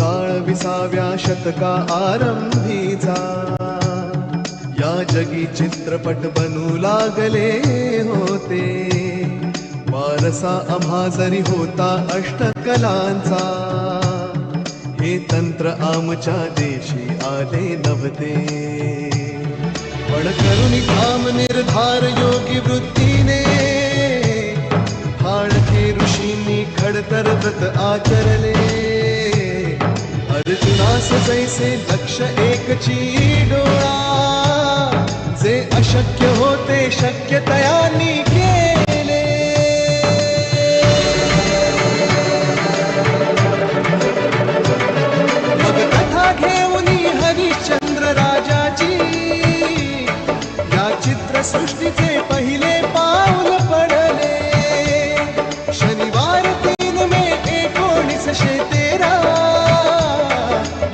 काळ 20व्या शतका आरंभीचा, या जगी चित्रपट बनू लागले होते, वारसा आम्हा जरी होता अष्टकलांचा, हे तंत्र आमच्या देशी आले नव्हते, पण करुणी ठाम निर्धार योगी वृत्तीने, ठाणके ऋषींनी खडतर व्रत आचरले, अर्जुनास जैसे लक्ष एकची डोळा, जे अशक्य होते शक्यतयांनी केले, मग कथा घेऊन हरिश्चंद्र राजाची, या चित्रसृष्टीचे पहिले पाऊल पडले, शनिवार 3 मे 1913,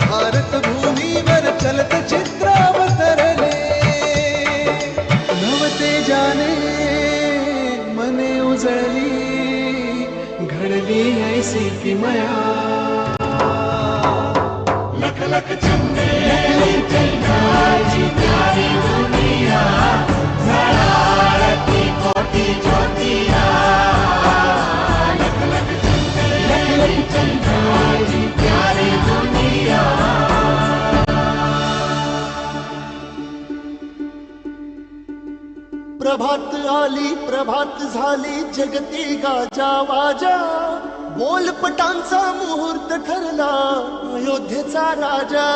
भारत भूमीवर चलत चित्र अवतरले, नवतेजाने मने उजळली, घडली ऐसी किमया, लख लख चंदे प्यारी दुनिया, झळाळती कोटी ज्योतिया, लख लख चंदे प्यारी दुनिया. प्रभात आली प्रभात झाली जगती गाजा वाजा, बोलपटांचा मुहूर्त ठरला अयोध्येचा राजा.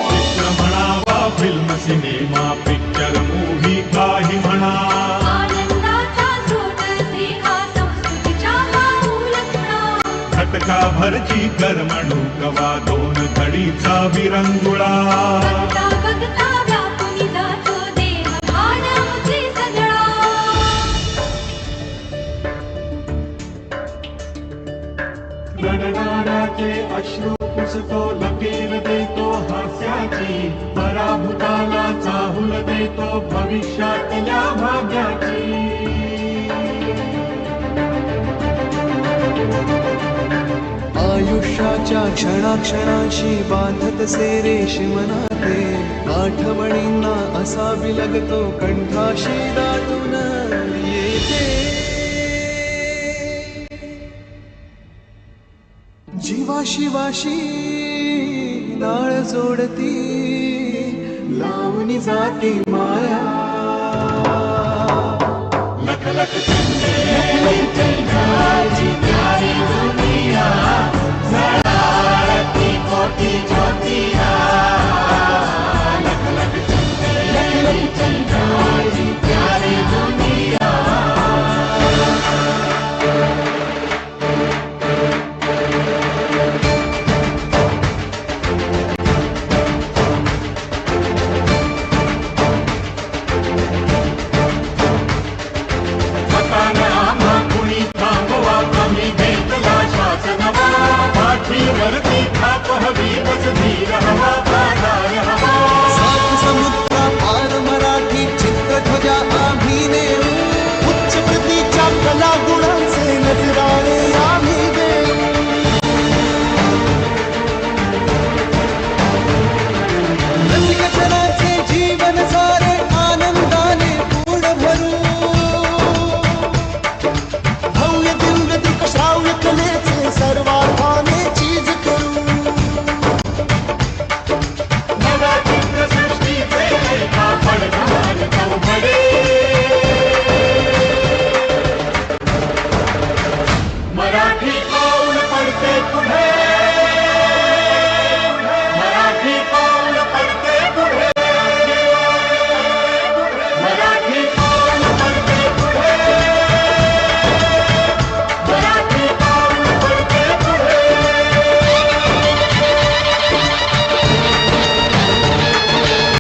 चित्र म्हणावा फिल्म सिनेमा पिक्चर मूव्ही काही म्हणा, खटका भरची करमणूक वा 2 घडीचा विरंगुळा, रडणाऱ्याचे अश्रू पुसतो लकीर देतो हास्याची, पराभूताला चाहूल देतो भविष्यातल्या भाग्याची. आयुष्याच्या क्षणाक्षणांशी बांधत से रेशीम नाते, आठवणींना असा बिलगतो कंठाशी दाटून येते, जीवाशिवाशी नाळ जोडती लावणी जाती माया, लख लख चंदे प्यारी